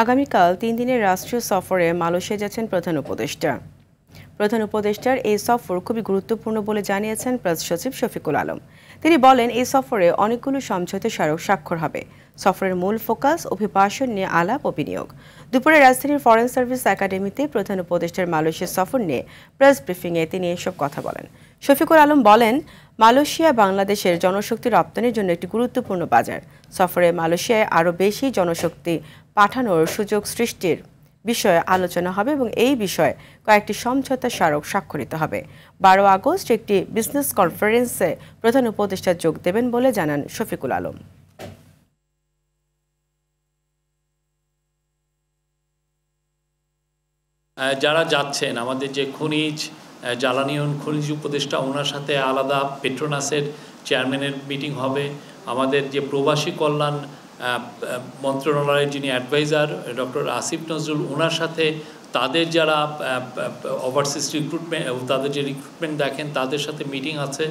আগামীকাল ৩ দিনের রাষ্ট্রীয় সফরে মালয়েশিয়া যাচ্ছেন প্রধান উপদেষ্টা। প্রধান উপদেষ্টার এই সফর খুবই গুরুত্বপূর্ণ বলে জানিয়েছেন প্রেস সচিব শফিকুল আলম। তিনি বলেন, এই সফরে অনেকগুলো সমঝোতা স্মারক স্বাক্ষর হবে। সফরের মূল ফোকাস অভিবাসন নিয়ে আলাপ ও বিনিয়োগ। দুপুরে রাজধানীর ফরেন সার্ভিস একাডেমিতে প্রধান উপদেষ্টার মালয়েশিয়া সফর নিয়ে প্রেস ব্রিফিংয়ে তিনি এসব কথা বলেন। শফিকুল আলম বলেন, মালয়েশিয়া বাংলাদেশের জনশক্তি রপ্তানির জন্য একটি গুরুত্বপূর্ণ বাজার। সফরে মালয়েশিয়ায় আরও বেশি জনশক্তি পাঠানোর সুযোগ সৃষ্টির বিষয়ে আলোচনা হবে এবং এই বিষয়ে কয়েকটি সমঝোতা স্মারক স্বাক্ষরিত হবে। 12 আগস্ট একটি বিজনেস কনফারেন্সে প্রধান উপদেষ্টা যোগ দেবেন বলে জানান শফিকুল আলম। যারা যাচ্ছেন, আমাদের যে খনিজ জ্বালানি ও খনিজ উপদেষ্টা, ওনার সাথে আলাদা পেট্রোনাসের চেয়ারম্যানের মিটিং হবে। আমাদের যে প্রবাসী কল্যাণ মন্ত্রণালয়ের যিনি অ্যাডভাইজার ডক্টর আসিফ নজরুল, ওনার সাথে তাদের যারা ওভারসিজ রিক্রুটমেন্ট, তাদের যে রিক্রুটমেন্ট দেখেন, তাদের সাথে মিটিং আছে।